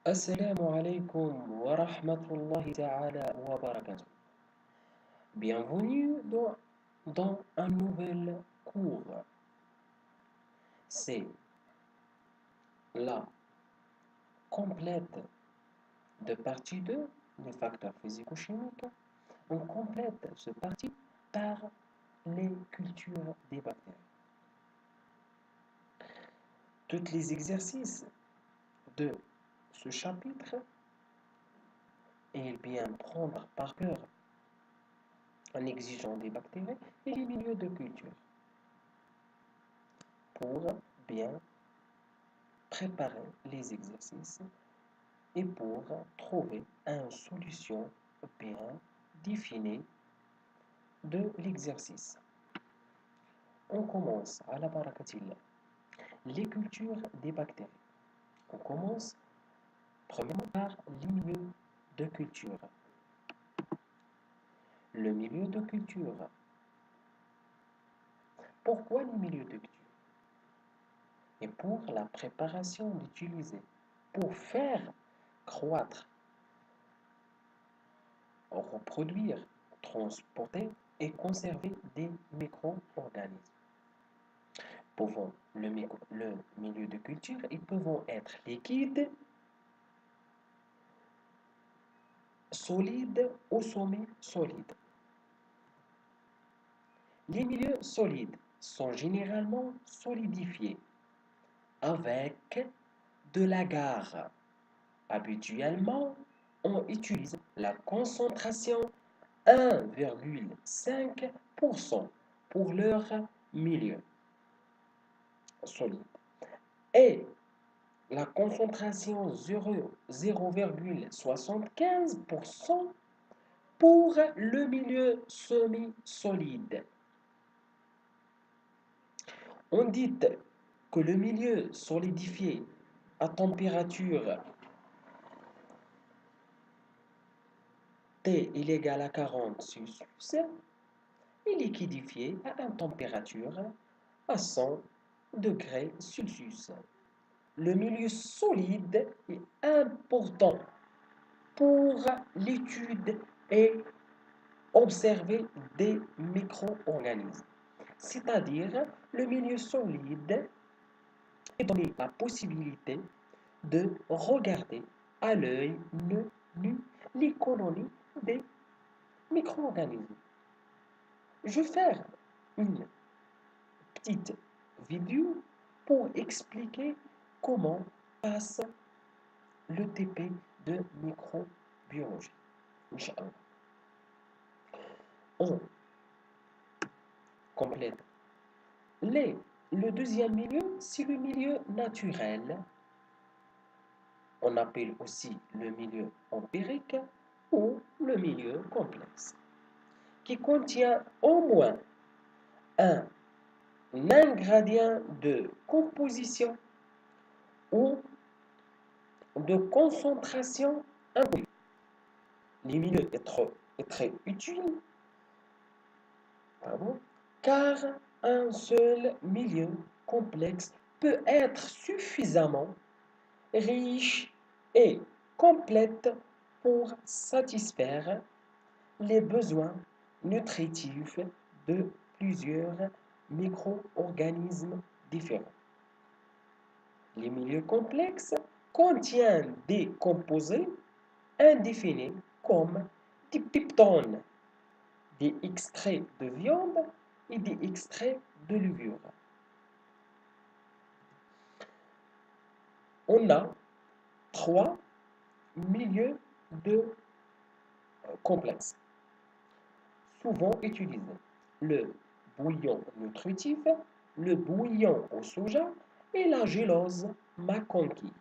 Assalamu alaikum wa rahmatullahi ta'ala wa barakatuh. Bienvenue dans un nouvel cours. C'est la complète de partie 2 des facteurs physico-chimiques. On complète ce partie par les cultures des bactéries. Tous les exercices de ce chapitre et bien prendre par cœur en exigeant des bactéries et les milieux de culture pour bien préparer les exercices et pour trouver une solution bien définie de l'exercice. On commence à la barakatillah. Les cultures des bactéries. On commence premièrement par les milieux de culture. Le milieu de culture. Pourquoi les milieux de culture? Et pour la préparation d'utiliser, pour faire croître, reproduire, transporter et conserver des micro-organismes. Le milieu de culture, ils peuvent être liquides, solides ou semi-solides. Les milieux solides sont généralement solidifiés avec de l'agar. Habituellement, on utilise la concentration 1,5% pour leur milieu solide et la concentration 0,75% pour le milieu semi-solide. On dit que le milieu solidifié à température T est égal à 40 Celsius est liquidifié à une température à 100 degrés Celsius. Le milieu solide est important pour l'étude et observer des micro-organismes. C'est-à-dire, le milieu solide est donné la possibilité de regarder à l'œil nu les colonies des micro-organismes. Je vais faire une petite vidéo pour expliquer comment passe le TP de microbiologie. Inch'Allah. On complète. Le deuxième milieu, c'est le milieu naturel. On appelle aussi le milieu empirique ou le milieu complexe, qui contient au moins un ingrédient de composition ou de concentration inconnue. Les milieux est très utile car un seul milieu complexe peut être suffisamment riche et complète pour satisfaire les besoins nutritifs de plusieurs micro-organismes différents. Les milieux complexes contiennent des composés indéfinis comme des peptones, des extraits de viande et des extraits de levure. On a trois milieux complexes souvent utilisés. Le bouillon nutritif, le bouillon au soja et la gélose McConkey.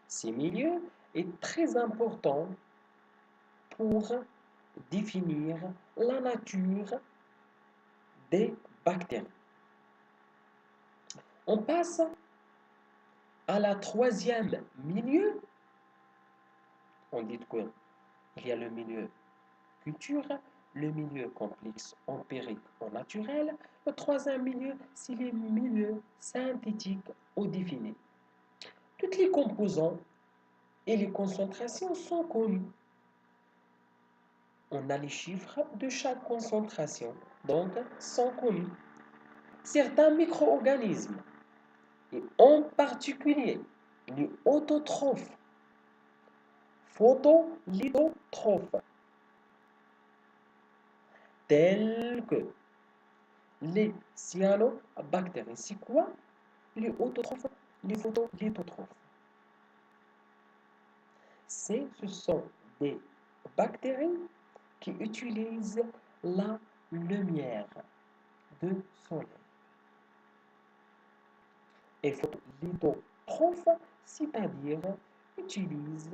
Ces milieux est très important pour définir la nature des bactéries. On passe à la troisième milieu. On dit qu'il y a le milieu culture, le milieu complexe empirique ou naturel. Le troisième milieu, c'est les milieux synthétiques ou définis. Tous les composants et les concentrations sont connues. On a les chiffres de chaque concentration, donc sont connus. Certains micro-organismes, et en particulier les autotrophes, photolithotrophes, tels que les cyanobactéries. C'est quoi les autotrophes, les photolithotrophes? Ce sont des bactéries qui utilisent la lumière du soleil. Et photolithotrophes, c'est-à-dire utilisent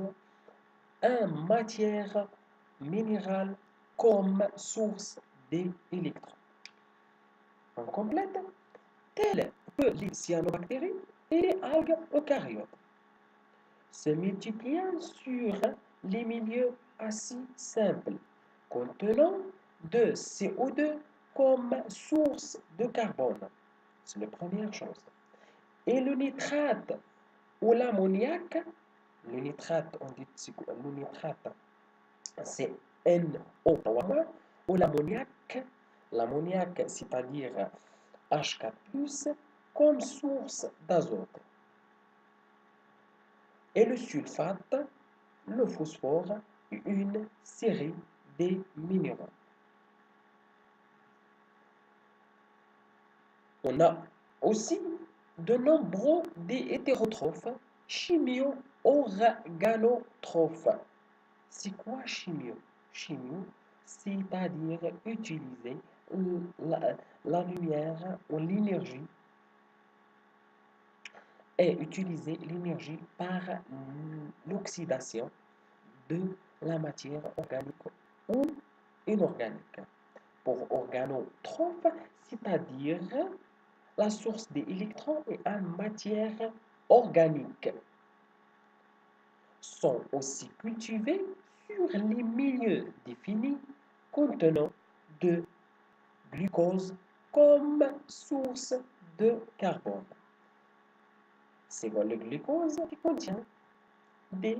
une matière minérale comme source d'électrons. On complète, telles que les cyanobactéries et les algues eucaryotes, se multipliant sur les milieux assez simples, contenant de CO2 comme source de carbone. C'est la première chose. Et le nitrate ou l'ammoniac, le nitrate, on dit le nitrate, c'est NO3, ou l'ammoniac, c'est-à-dire H4+, comme source d'azote. Et le sulfate, le phosphore et une série de minéraux. On a aussi de nombreux hétérotrophes chimio-organotrophes. C'est quoi chimio? Chimio, c'est-à-dire utiliser la lumière ou l'énergie et utiliser l'énergie par l'oxydation de la matière organique ou inorganique. Pour organotrophe, c'est-à-dire la source des électrons est en matière organique, sont aussi cultivés sur les milieux définis contenant de glucose comme source de carbone. C'est le glucose qui contient des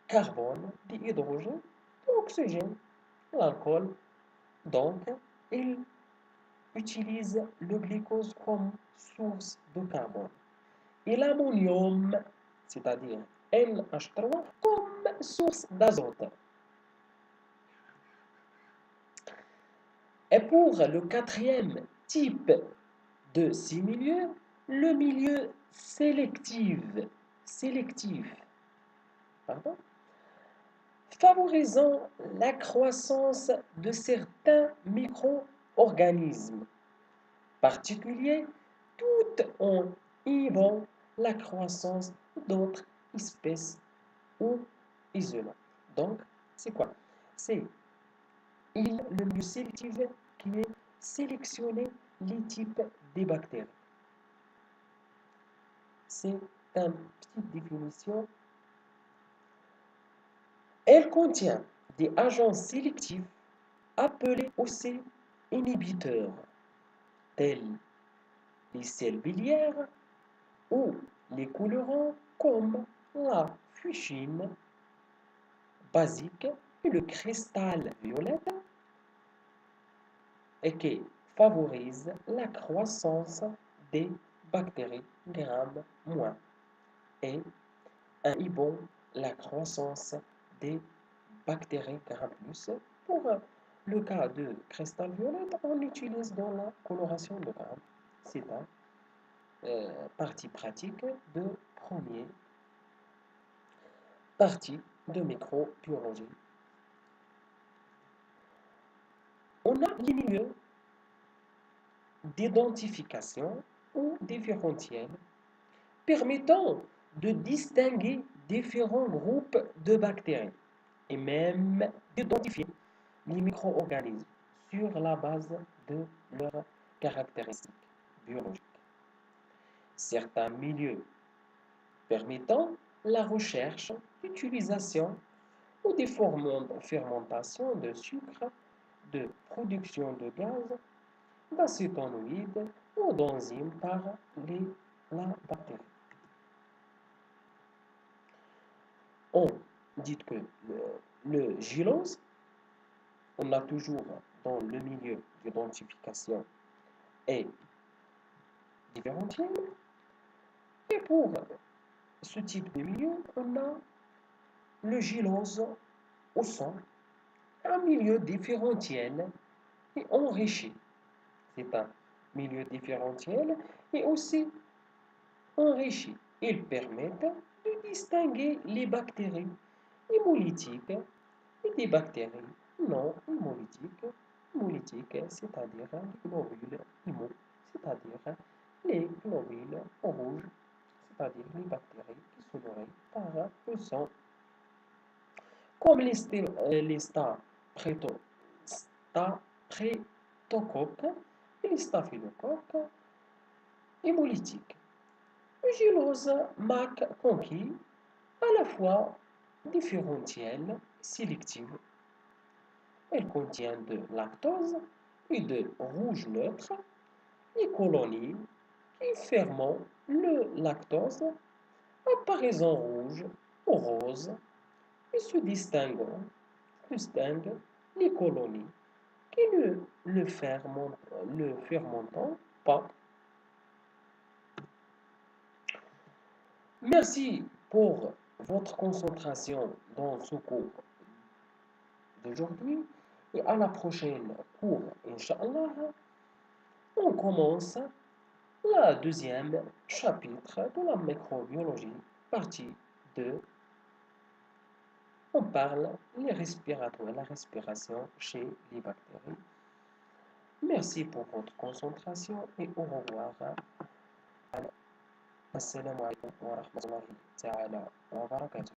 carbone, des hydrogènes, de l'oxygène, l'alcool. Donc, il utilise le glucose comme source de carbone. Et l'ammonium, c'est-à-dire NH3, comme source d'azote. Et pour le quatrième type de ces milieux, le milieu sélectif, pardon, favorisant la croissance de certains micro-organismes particuliers tout en inhibant la croissance d'autres espèces ou isolants. Donc, c'est quoi? C'est le milieu sélectif qui est sélectionner les types de bactéries. C'est une petite définition. Elle contient des agents sélectifs appelés aussi inhibiteurs, tels les sels biliaires ou les colorants comme la fuchsine basique et le cristal violette, et qui favorise la croissance des bactéries gram- et inhibant la croissance des bactéries gram+. Pour le cas de cristal violette, on utilise dans la coloration de gram. C'est une partie pratique de première partie de microbiologie. On a les milieux d'identification ou différentiels permettant de distinguer différents groupes de bactéries et même d'identifier les micro-organismes sur la base de leurs caractéristiques biologiques. Certains milieux permettant la recherche, l'utilisation ou des fermentations de sucre, de production de gaz, d'acétanoïdes ou d'enzymes par la bactérie. On dit que le gilose, on a toujours dans le milieu d'identification et différentiel. Et pour ce type de milieu, on a le gilose au son, un milieu différentiel et enrichi. C'est un milieu différentiel et aussi enrichi. Ils permettent de distinguer les bactéries hémolytiques et des bactéries non hémolytiques, c'est-à-dire les globules hémo, c'est-à-dire les globules rouges, c'est-à-dire les bactéries qui se nourrissent par le sang, comme les staphylocoques et les staphylocoques hémolytiques. Le gylose MAC conquis à la fois différentielle et sélective. Elle contient de lactose et de rouge neutre, les colonies qui fermentent le lactose apparaissant rouge ou rose et se distinguent les colonies qui ne le fermentent pas. Merci pour votre concentration dans ce cours d'aujourd'hui et à la prochaine cours, Inch'Allah. On commence la deuxième chapitre de la microbiologie, partie 2. On parle les respirateurs, la respiration chez les bactéries. Merci pour votre concentration et au revoir. Assalamu alaikum wa rahmatullahi ta'ala wa barakatuh.